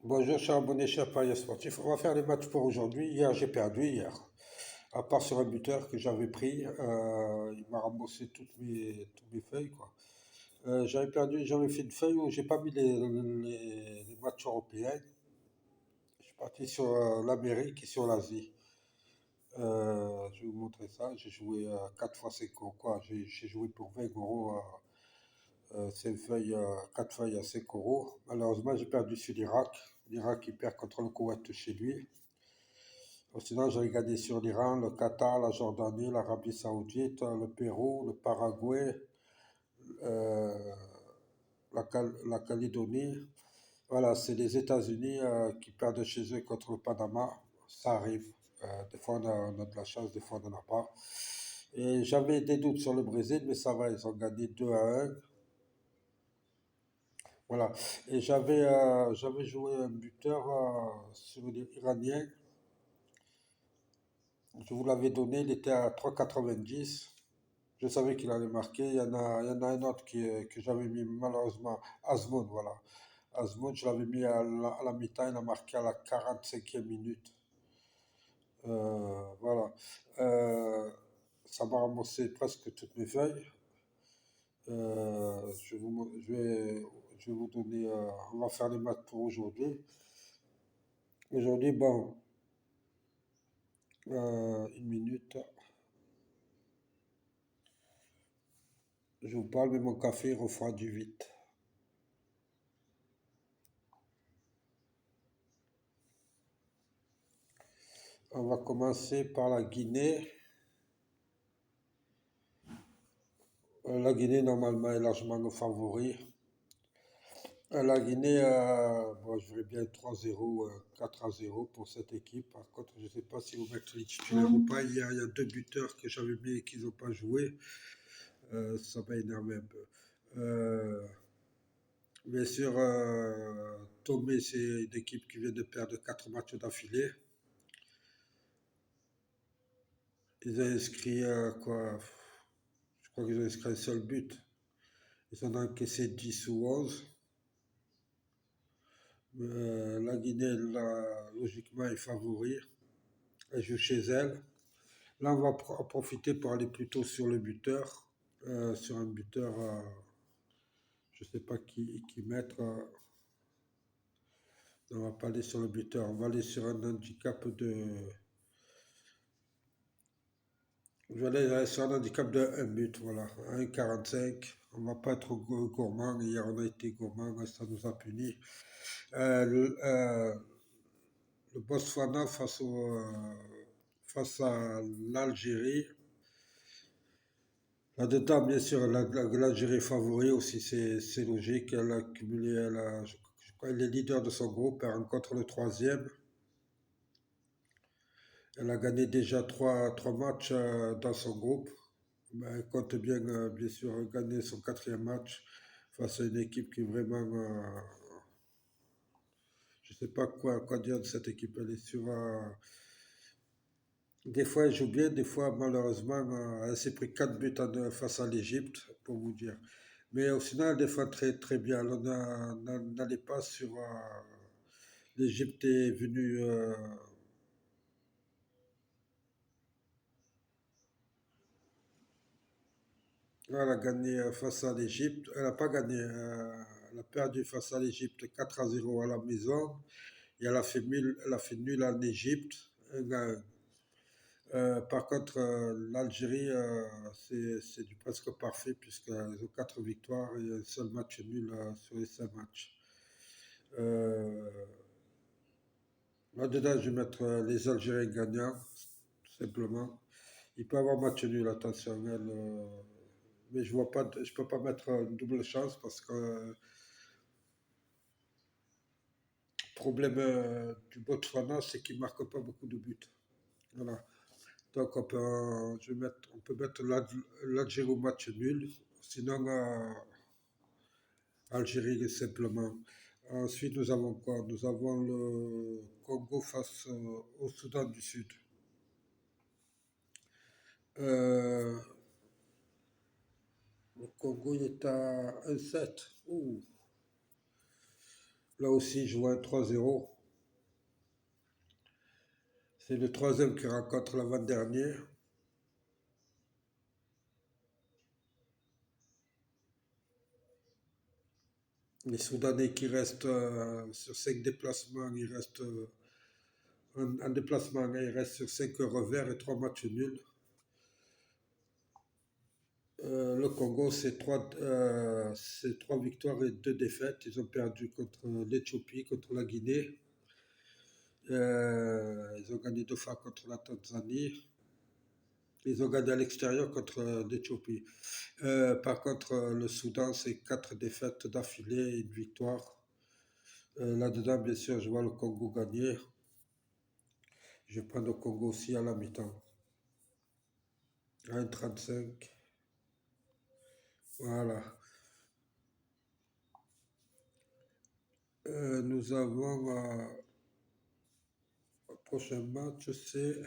Bonjour, cher abonné, cher parieur sportif. On va faire les matchs pour aujourd'hui. Hier, j'ai perdu hier. À part sur un buteur que j'avais pris, il m'a remboursé toutes mes feuilles, quoi. J'avais perdu, j'avais fait une feuille où j'ai pas mis les matchs européens. Je suis parti sur l'Amérique et sur l'Asie. Je vais vous montrer ça. J'ai joué 4 fois 5 euros, quoi. J'ai joué pour 20 euros. C'est une feuille, 4 feuilles à 5 euros. Malheureusement, j'ai perdu sur l'Irak. L'Irak, il perd contre le Koweït chez lui. Sinon, j'ai regardé sur l'Iran, le Qatar, la Jordanie, l'Arabie Saoudite, le Pérou, le Paraguay, euh, la Calédonie. Voilà, c'est les États-Unis qui perdent chez eux contre le Panama. Ça arrive. Des fois, on a de la chance, des fois, on n'en a pas. Et j'avais des doutes sur le Brésil, mais ça va, ils ont gagné 2-1. Voilà. Et j'avais joué un buteur sur l'Iranien. Je vous l'avais donné, il était à 3,90. Je savais qu'il allait marquer. Il y en a un autre que j'avais mis malheureusement, Azmoun, voilà. Azmoun, je l'avais mis à la mi-temps, il a marqué à la 45e minute. Voilà. Euh, Ça m'a remboursé presque toutes mes feuilles. Je vais vous donner, on va faire les maths pour aujourd'hui. Aujourd'hui, bon, une minute. Je vous parle, mais mon café refroidit vite. On va commencer par la Guinée. La Guinée, normalement, est largement le favori. La Guinée, bon, je verrais bien 3-0, 4-0 pour cette équipe. Par contre, je ne sais pas si vous mettez les titulaires ou pas. Il y a deux buteurs que j'avais mis et qui n'ont pas joué. Ça m'a énervé un peu. Bien sûr, Tomé, c'est une équipe qui vient de perdre 4 matchs d'affilée. Ils ont inscrit quoi? Je crois qu'ils ont inscrit un seul but. Ils en ont encaissé 10 ou 11. La Guinée, là, logiquement, est favori. Elle joue chez elle. Là, on va en profiter pour aller plutôt sur le buteur. Sur un buteur, je ne sais pas qui mettre. On va pas aller sur le buteur. On va aller sur un handicap de. Je vais aller sur un handicap de 1 but, voilà. 1,45. On ne va pas être gourmand. Hier, on a été gourmand, ça nous a punis. Euh, le, euh, le Botswana face à l'Algérie. Là-dedans, bien sûr, l'Algérie est favori aussi, c'est logique. Elle a cumulé, je crois, elle est leader de son groupe, elle rencontre le troisième. Elle a gagné déjà trois matchs dans son groupe. Ben, elle compte bien, bien sûr, gagner son quatrième match face à une équipe qui est vraiment. Je ne sais pas quoi dire de cette équipe. Elle est sur. Des fois, elle joue bien, des fois, malheureusement, elle s'est pris 4 buts face à l'Égypte, pour vous dire. Mais au final, elle défend très, très bien. Alors, n'allez pas sur. L'Égypte est venue. Elle a gagné face à l'Égypte. Elle n'a pas gagné. Elle a perdu face à l'Égypte 4-0 à la maison. Et elle a fait nul en Égypte. Par contre, l'Algérie, c'est du presque parfait puisqu'ils ont 4 victoires et un seul match nul sur les 5 matchs. Euh, Là-dedans, je vais mettre les Algériens gagnants, tout simplement. Il peut y avoir match nul, attention. Mais je vois pas, je peux pas mettre une double chance parce que le problème du Botswana, c'est qu'il marque pas beaucoup de buts. Voilà. Donc on peut mettre l'Algérie au match nul. Sinon, Algérie simplement. Ensuite, nous avons quoi? Nous avons le Congo face au Soudan du Sud. Euh, le Congo il est à 1,7. Ouh. Là aussi, je vois un 3-0. C'est le troisième qui rencontre l'avant-dernier. Les Soudanais qui restent sur 5 déplacements, il reste en déplacement, il reste sur 5 revers et 3 matchs nuls. Le Congo, c'est trois victoires et 2 défaites. Ils ont perdu contre l'Éthiopie, contre la Guinée. Ils ont gagné 2 fois contre la Tanzanie. Ils ont gagné à l'extérieur contre l'Éthiopie. Par contre, le Soudan, c'est 4 défaites d'affilée et une victoire. Là-dedans, bien sûr, je vois le Congo gagner. Je prends le Congo aussi à la mi-temps. 1,35. Voilà. Nous avons le prochain match, c'est.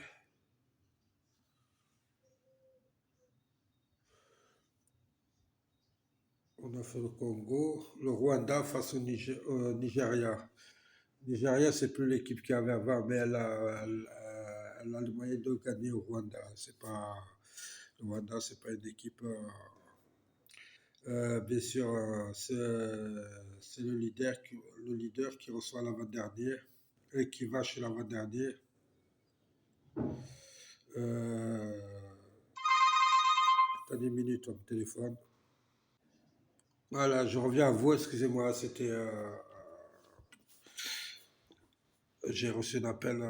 On a fait le Congo, le Rwanda face au Nigeria. Nigeria, c'est plus l'équipe qu'il y avait avant, mais elle a le moyen de gagner au Rwanda. Le Rwanda, c'est pas une équipe. Bien sûr, c'est le leader qui reçoit l'avant-dernier et qui va chez l'avant-dernier. Euh, Attendez une minute, mon téléphone. Voilà, je reviens à vous, excusez-moi, j'ai reçu un appel.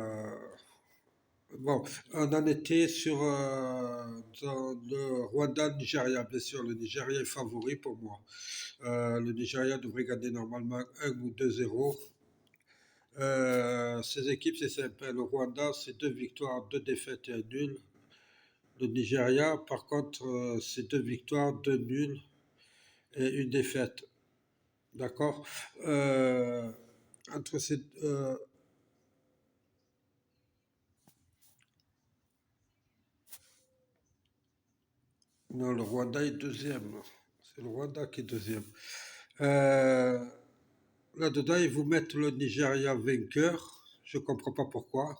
Bon, on en était sur dans le Rwanda-Nigeria, bien sûr, le Nigeria est favori pour moi. Le Nigeria devrait gagner normalement 1 ou 2-0. Ces équipes, c'est simple. Le Rwanda, c'est 2 victoires, 2 défaites et un nul. Le Nigeria, par contre, c'est 2 victoires, 2 nuls et une défaite. D'accord. Euh, Entre ces, non, le Rwanda est deuxième. C'est le Rwanda qui est deuxième. Euh, Là-dedans, ils vous mettent le Nigeria vainqueur. Je ne comprends pas pourquoi.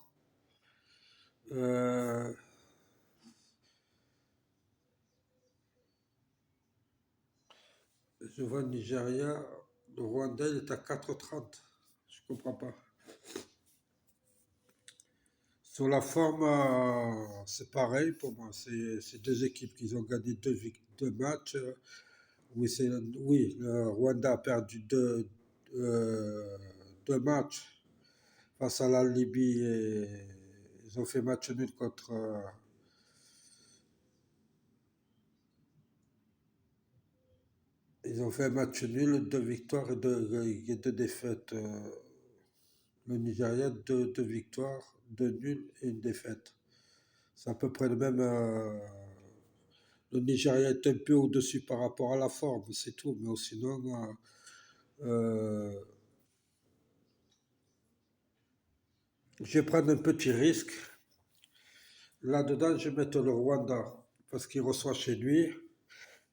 Euh, je vois le Nigeria. Le Rwanda, il est à 4,30. Je ne comprends pas. Sur la forme, c'est pareil pour moi. C'est deux équipes qui ont gagné deux matchs. Oui, oui, le Rwanda a perdu euh, 2 matchs face à la Libye et ils ont fait match nul contre. Ils ont fait un match nul, 2 victoires et 2 défaites. Le Nigeria, deux victoires, 2 nuls et une défaite. C'est à peu près le même. Le Nigeria est un peu au-dessus par rapport à la forme, c'est tout. Mais sinon, euh, je vais prendre un petit risque. Là-dedans, je vais mettre le Rwanda parce qu'il reçoit chez lui.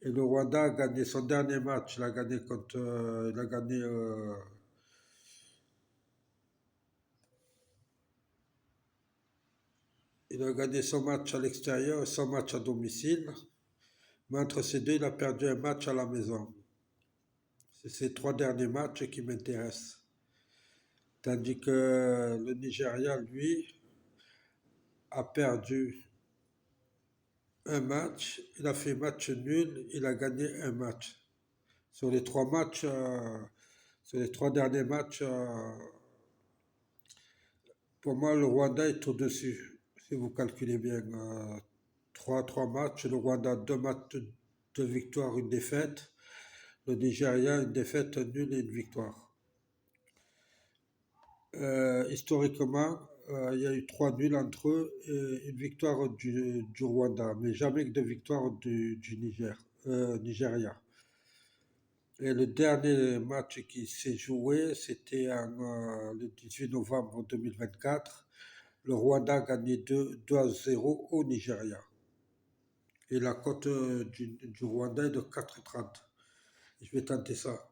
Et le Rwanda a gagné son dernier match. Il a gagné son match à l'extérieur et son match à domicile. Mais entre ces deux, il a perdu un match à la maison. C'est ces 3 derniers matchs qui m'intéressent. Tandis que le Nigeria, lui, a perdu un match, il a fait match nul, il a gagné un match. Sur les 3 matchs, sur les 3 derniers matchs, pour moi, le Rwanda est au-dessus. Si vous calculez bien, 3 matchs, le Rwanda 2 matchs, 2 victoires, une défaite. Le Nigeria, une défaite, un nul et une victoire. Historiquement, il y a eu 3 nuls entre eux et une victoire du Rwanda, mais jamais que de victoire du Nigeria. Et le dernier match qui s'est joué, c'était le 18 novembre 2024. Le Rwanda a gagné 2-0 au Nigeria. Et la cote du Rwanda est de 4,30. Je vais tenter ça.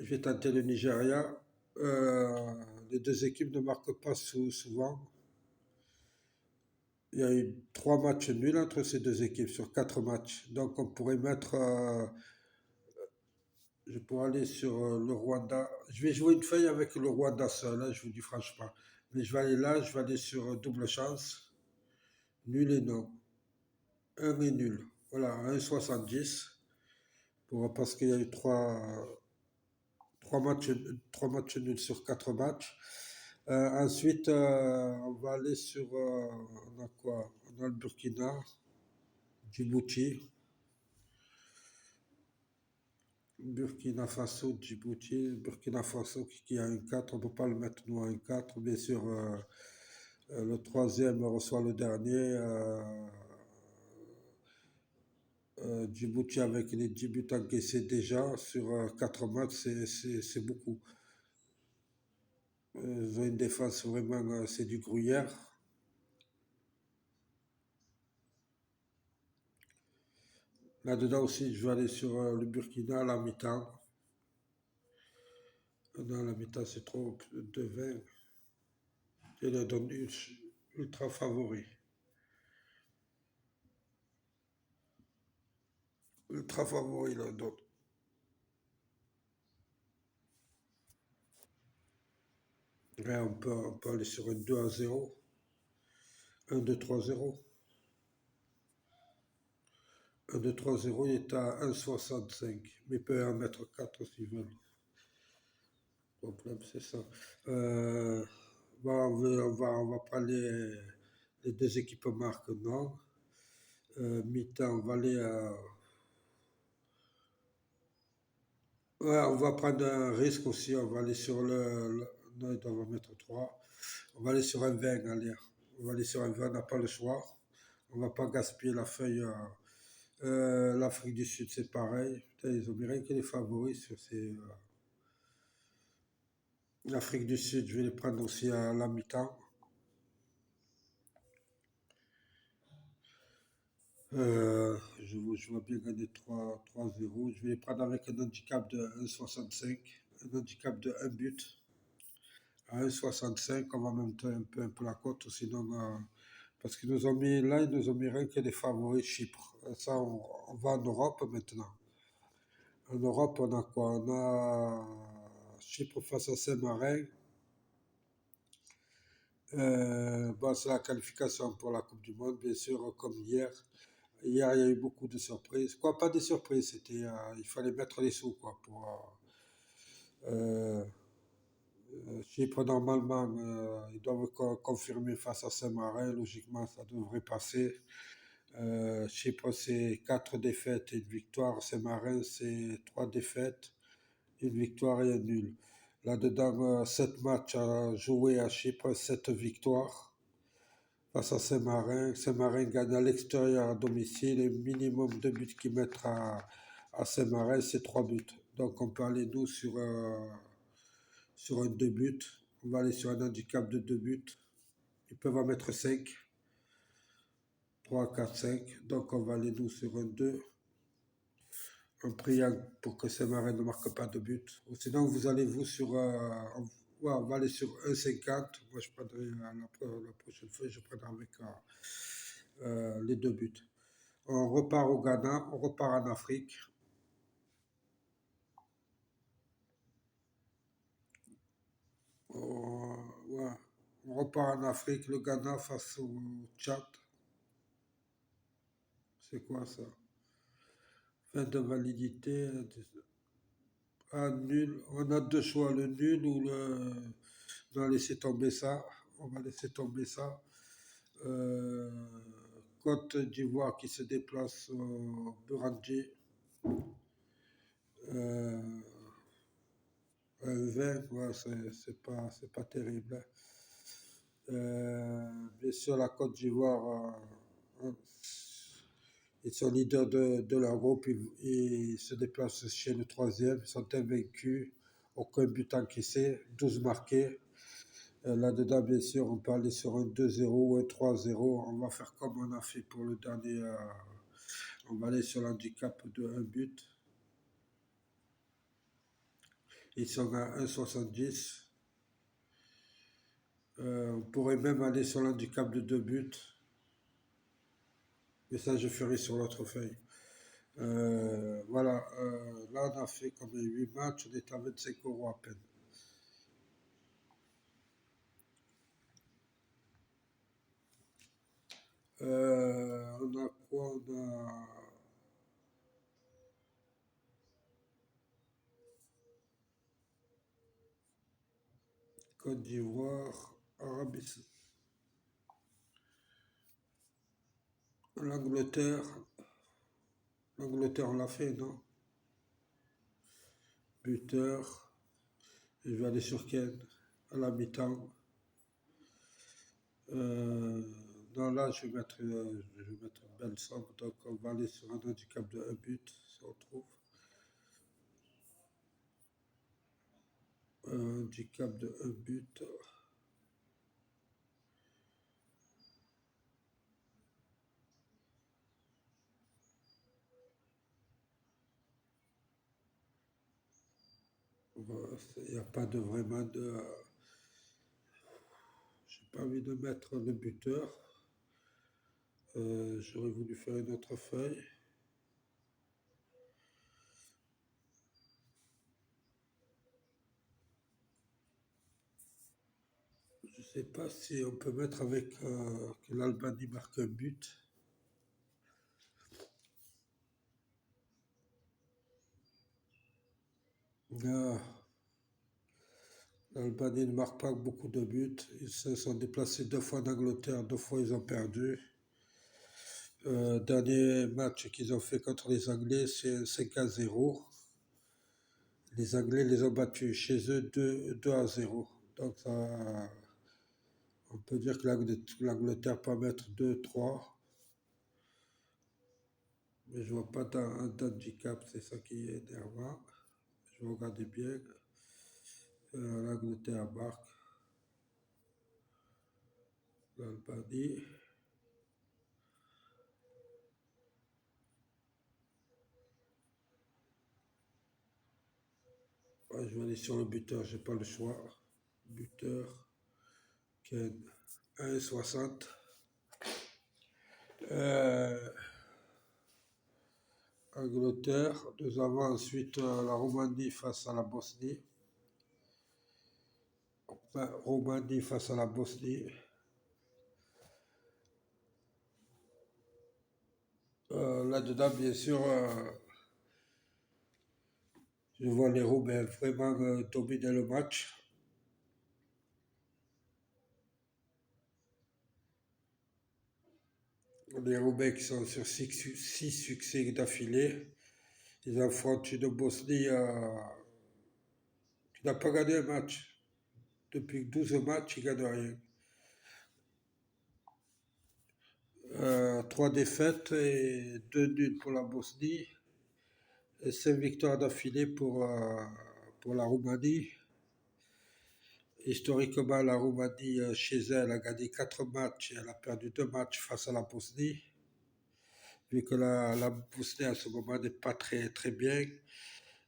Je vais tenter le Nigeria. Les deux équipes ne marquent pas souvent. Il y a eu 3 matchs nuls entre ces deux équipes sur 4 matchs. Donc on pourrait mettre, je pourrais aller sur le Rwanda. Je vais jouer une feuille avec le Rwanda seul, hein, je vous dis franchement. Mais je vais aller là, je vais aller sur double chance. Nul et non. Un et nul. Voilà, 1,70. Parce qu'il y a eu trois matchs, 3 matchs nuls sur 4 matchs. Ensuite, on va aller sur. On a quoi? On a le Burkina, Djibouti. Burkina Faso, Djibouti. Burkina Faso qui a un 4, on ne peut pas le mettre nous à un 4. Bien sûr, le troisième reçoit le dernier. Djibouti avec les 10 buts encaissés déjà sur 4 matchs, c'est beaucoup. Ils ont une défense vraiment, c'est du gruyère. Là-dedans aussi, je vais aller sur le Burkina à la mi-temps. Non, la mi-temps, c'est trop de 20. Je leur donne ultra favori. Ultra favori, là, donc. Ouais, on peut aller sur un 2-0. Un 2-3-0. Un 2-3-0, il est à 1,65. Mais il peut en mettre 4 s'ils veulent. Le problème, c'est ça. Euh, on va prendre les deux équipes marques, non. Mi-temps, on va aller à. Ouais, on va prendre un risque aussi. On va aller sur non, on va mettre 3. On va aller sur un 20, allez. On va aller sur un 20, on n'a pas le choix. On va pas gaspiller la feuille. L'Afrique du Sud, c'est pareil. Putain, ils ont mis rien que les favoris sur ces. L'Afrique du Sud, je vais les prendre aussi à la mi-temps. Je vois bien gagner 3-0. Je vais les prendre avec un handicap de 1,65. Un handicap de 1 but. À 1,65, on va même un peu la cote. Sinon, parce qu'ils nous ont mis là, ils nous ont mis rien que les favoris Chypre. Ça, on va en Europe maintenant. En Europe, on a quoi? On a Chypre face à Saint-Marin. Bon, c'est la qualification pour la Coupe du Monde, bien sûr, comme hier. Hier, il y a eu beaucoup de surprises. Quoi, pas de surprises, il fallait mettre les sous, quoi, pour euh, Chypre, normalement, ils doivent confirmer face à Saint-Marin. Logiquement, ça devrait passer. Chypre, c'est 4 défaites et une victoire. Saint-Marin, c'est 3 défaites, une victoire et un nul. Là-dedans, 7 matchs à jouer à Chypre, 7 victoires face à Saint-Marin. Saint-Marin gagne à l'extérieur à domicile et minimum de buts qu'ils mettent à Saint-Marin, c'est 3 buts. Donc on peut aller nous sur un 2 buts. On va aller sur un handicap de 2 buts. Ils peuvent en mettre 5, 3, 4, 5. Donc on va aller nous sur un 2. En priant pour que Saint-Marin ne marque pas de but. Ou sinon, vous allez vous sur. Ouais, on va aller sur 1,50. Moi, je prendrai la prochaine fois, je prendrai avec les 2 buts. On repart au Ghana, on repart en Afrique. Ouais, on repart en Afrique, le Ghana face au Tchad. C'est quoi ça? Fin de validité. Nul. On a deux choix, le nul ou le. On va laisser tomber ça. On va laisser tomber ça. Euh, Côte d'Ivoire qui se déplace au Burundi. Euh, un 20, ouais, c'est pas terrible, hein. Bien sûr, la Côte d'Ivoire, ils sont leaders de leur groupe. Ils se déplacent chez le troisième. Ils sont invaincus. Aucun but encaissé. 12 marqués. Là-dedans, bien sûr, on peut aller sur un 2-0 ou un 3-0. On va faire comme on a fait pour le dernier. On va aller sur l'handicap de un but. Ils sont à 1,70. On pourrait même aller sur l'handicap de 2 buts. Mais ça, je ferai sur l'autre feuille. Voilà, là, on a fait comme 8 matchs, on est à 25 € à peine. On a quoi? On a Côte d'Ivoire, Arabie, l'Angleterre. L'Angleterre, on l'a fait, non? Buteur. Je vais aller sur Ken à la mi-temps. Euh, non, là, je vais mettre une belle somme. Donc, on va aller sur un handicap de 1 but, si on trouve. Un handicap de 1 but. Il n'y a pas de vraiment de. J'ai pas envie de mettre le buteur. J'aurais voulu faire une autre feuille. Je ne sais pas si on peut mettre avec que l'Albanie marque un but. Ah, l'Albanie ne marque pas beaucoup de buts. Ils se sont déplacés 2 fois en Angleterre, 2 fois ils ont perdu. Dernier match qu'ils ont fait contre les Anglais, c'est 5-0. Les Anglais les ont battus chez eux 2-0. Donc on peut dire que l'Angleterre peut mettre 2-3. Mais je vois pas d'handicap, c'est ça qui est énervant. Je vais regarder bien. L'Angleterre marque. L'Albanie. Ouais, je vais aller sur le buteur, j'ai pas le choix. Buteur, Ken, 1,60. Euh, Angleterre. Nous avons ensuite la Roumanie face à la Bosnie. Enfin, Roumanie face à la Bosnie. Là-dedans, bien sûr, je vois les Roumains vraiment dominer le match. Les Roumains qui sont sur 6 succès d'affilée. Ils affrontent une Bosnie qui n'a pas gagné un match. Depuis 12 matchs, ils ne gagnent rien. 3 défaites et 2 nuls pour la Bosnie. Et 5 victoires d'affilée pour la Roumanie. Historiquement, la Roumanie, chez elle, a gagné 4 matchs et elle a perdu 2 matchs face à la Bosnie. Vu que la Bosnie, à ce moment, n'est pas très, très bien.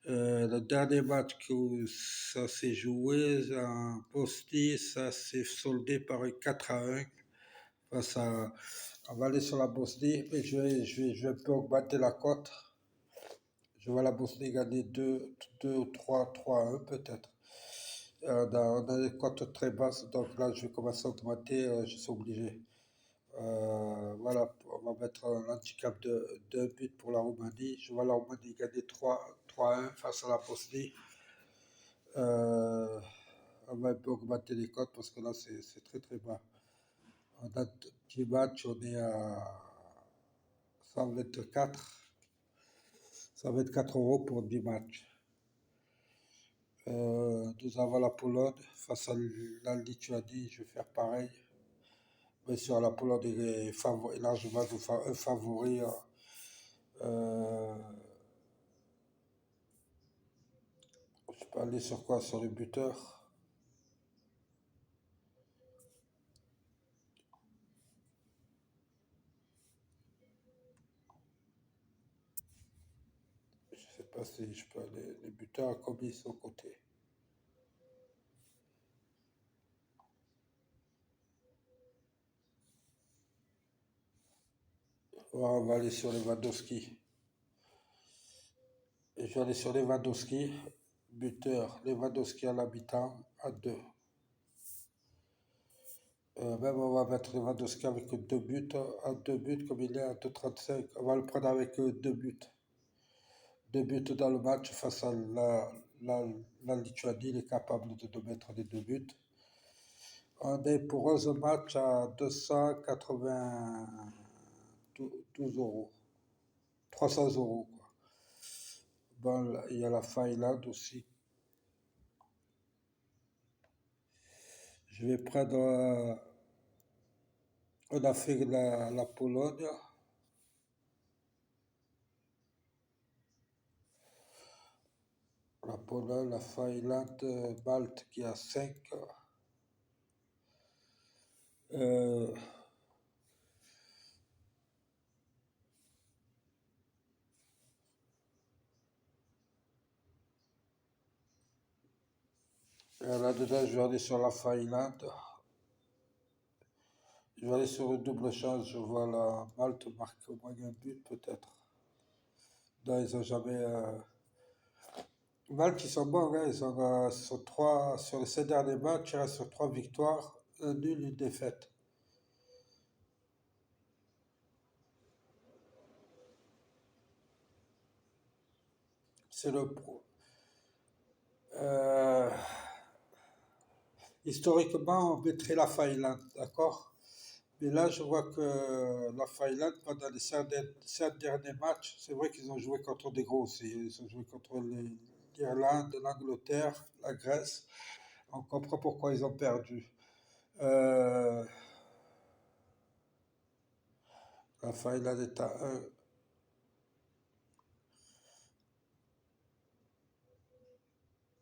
Le dernier match que ça s'est joué en Bosnie, ça s'est soldé par un 4-1 face à. On va aller sur la Bosnie, mais je vais un peu augmenter la cote. Je vois la Bosnie gagner 2 ou 3-1 peut-être. On a des cotes très basses, donc là je vais commencer à augmenter, je suis obligé. Voilà, on va mettre un handicap de 2 buts pour la Roumanie. Je vois la Roumanie gagner 3-1 face à la Bosnie. Euh, on va un peu augmenter les cotes parce que là c'est très très bas. On a 10 matchs, on est à 124. 124 € pour 10 matchs. Nous avons la Pologne face à la Lituanie, je vais faire pareil. Bien sûr, la Pologne est largement un favori. Euh, je peux aller sur quoi? Sur les buteurs. Je sais pas si je peux aller. Les buteurs, à combien ils sont cotés? On va aller sur Lewandowski. Et je vais aller sur Lewandowski. Buteur, Lewandowski à l'habitant, à 2. Même on va mettre Lewandowski avec 2 buts, à 2 buts comme il est à 2,35. On va le prendre avec 2 buts. 2 buts dans le match face à la Lituanie. Il est capable de mettre les 2 buts. On est pour 11 matchs à 292 euros. 300 euros, quoi. Bon, il y a la Finlande aussi. Je vais prendre. On a fait la Pologne. La Pologne, la Finlande, Malte qui a 5. Euh, Là-dedans, je vais aller sur la Finlande. Je vais aller sur le double chance. Je vois la Malte marquer au moins un but, peut-être. Non, ils n'ont jamais. Malte, ils sont bons, hein. Ils ont sur les 7 derniers matchs, ils restent sur 3 victoires, un nul, une défaite. C'est le pro. Euh, Historiquement, on mettrait la Finlande, d'accord? Mais là, je vois que la Finlande, pendant les 5 derniers matchs, c'est vrai qu'ils ont joué contre des gros aussi. Ils ont joué contre l'Irlande, l'Angleterre, la Grèce. On comprend pourquoi ils ont perdu. Euh, la Finlande est à 1.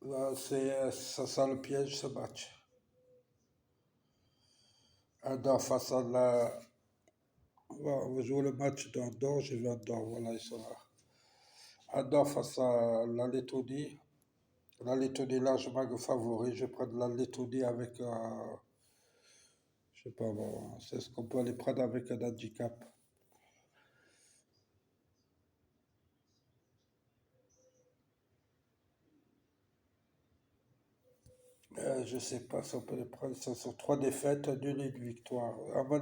Là, ça sent le piège, ce match. Andorre face à la. On va jouer le match d'Andorre, j'ai vu Andorre, voilà, ils sont là. Andorre face à la Lettonie. La Lettonie est largement le favori. Je vais prendre la Lettonie avec, je sais pas, bon, c'est ce qu'on peut aller prendre avec un handicap. Je sais pas si on peut les prendre. Ce sont 3 défaites, un nul et une victoire.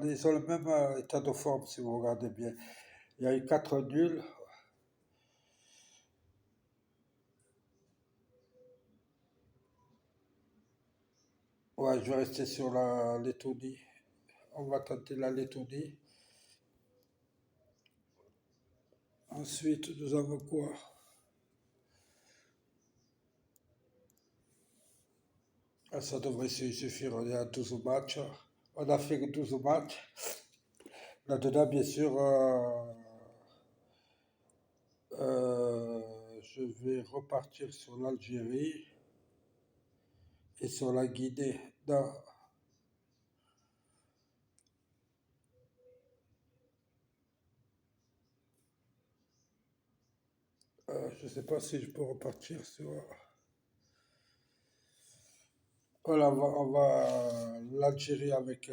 Ils ont le même état de forme si vous regardez bien. Il y a eu 4 nuls. Ouais, je vais rester sur la Lettonie. On va tenter la Lettonie. Ensuite, nous avons quoi? Ah, ça devrait suffire. On est à 12 matchs. On a fait que 12 matchs. Là-dedans, bien sûr, je vais repartir sur l'Algérie et sur la Guinée. Non, je ne sais pas si je peux repartir sur. Voilà, l'Algérie avec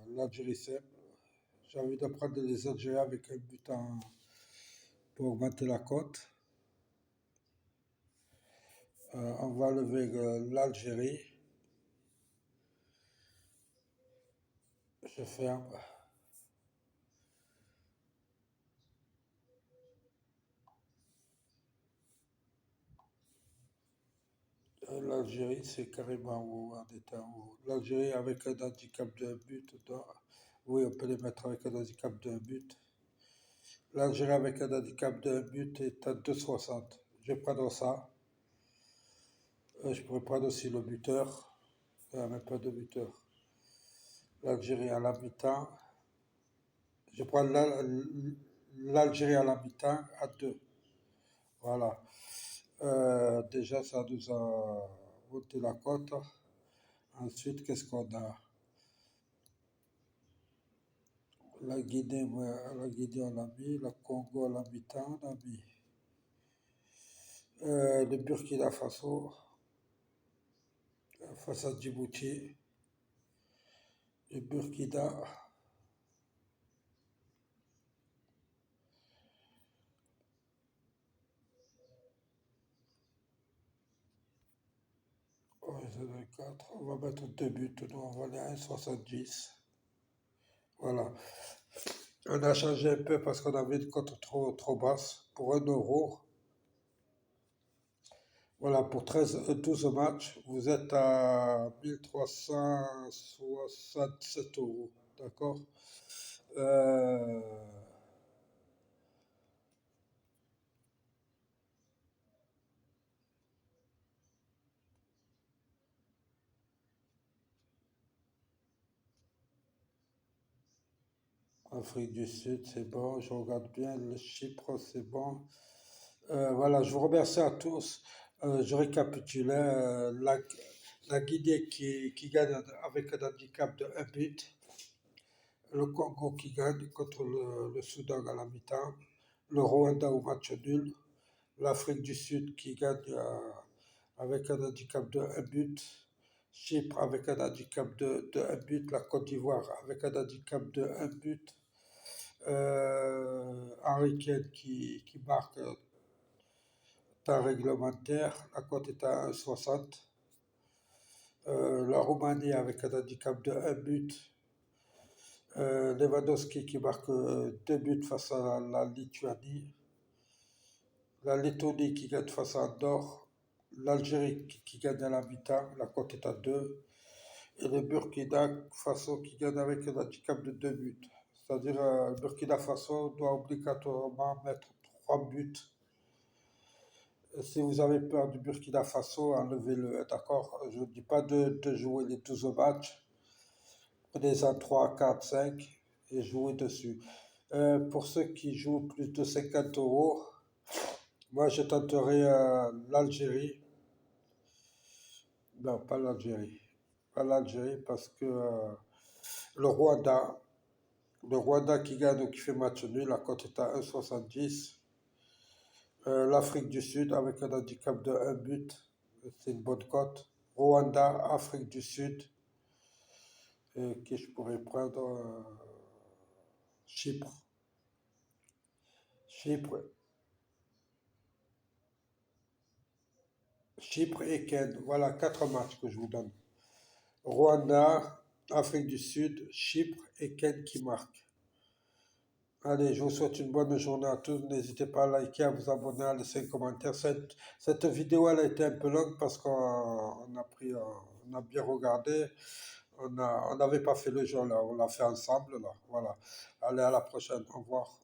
l'Algérie simple. J'ai envie de prendre les Algériens avec un but pour augmenter la cote. On va lever l'Algérie. Je ferme. L'Algérie, c'est carrément où on est en haut. L'Algérie avec un handicap d'un but. Oui, on peut les mettre avec un handicap d'un but. L'Algérie avec un handicap d'un but est à 2,60. Je vais prendre ça. Je pourrais prendre aussi le buteur. Même pas de buteur. L'Algérie à la mi-temps. Je prends l'Algérie à la mi-temps à 2. Voilà. Déjà, ça nous a ôté la cote. Ensuite, qu'est-ce qu'on a? La Guinée, ouais, la Guinée, on l'a mis. Le Congo, on l'a mis. On a mis. Le Burkina Faso, face à Djibouti. Le Burkina. 4. On va mettre 2 buts. Nous, on va aller à 1,70. Voilà. On a changé un peu parce qu'on avait une cote trop basse. Pour 1 euro, voilà, pour 12 matchs, vous êtes à 1 367 euros. D'accord? Euh, Afrique du Sud, c'est bon. Je regarde bien. Le Chypre, c'est bon. Voilà, je vous remercie à tous. Je récapitule, la Guinée qui gagne avec un handicap de 1 but. Le Congo qui gagne contre le Soudan à la mi-temps. Le Rwanda au match nul. L'Afrique du Sud qui gagne avec un handicap de 1 but. Chypre avec un handicap de 1 but. La Côte d'Ivoire avec un handicap de 1 but. Harry Kane qui marque temps réglementaire. La cote est à 1,60. La Roumanie avec un handicap de 1 but. Lewandowski qui marque 2 buts face à la Lituanie. La Lettonie qui gagne face à Andorre. L'Algérie qui gagne à la mi-temps. La cote est à 2. Et le Burkina Faso qui gagne avec un handicap de 2 buts. C'est-à-dire le Burkina Faso doit obligatoirement mettre 3 buts. Si vous avez peur du Burkina Faso, enlevez-le, d'accord? Je ne dis pas de jouer les 12 matchs. Prenez-en 3, 4, 5 et jouez dessus. Pour ceux qui jouent plus de 50 euros, moi je tenterai l'Algérie. Non, pas l'Algérie. Pas l'Algérie parce que le Rwanda, le Rwanda qui gagne ou qui fait match nul, la cote est à 1,70. L'Afrique du Sud avec un handicap de 1 but, c'est une bonne cote. Rwanda, Afrique du Sud, qui je pourrais prendre Chypre. Chypre, Chypre et Ken. Voilà 4 matchs que je vous donne. Rwanda, Afrique du Sud, Chypre et Ken qui marque. Allez, je vous souhaite une bonne journée à tous. N'hésitez pas à liker, à vous abonner, à laisser un commentaire. Cette vidéo, elle a été un peu longue parce on a bien regardé. On n'avait pas fait le jeu là, on l'a fait ensemble là. Voilà. Allez, à la prochaine. Au revoir.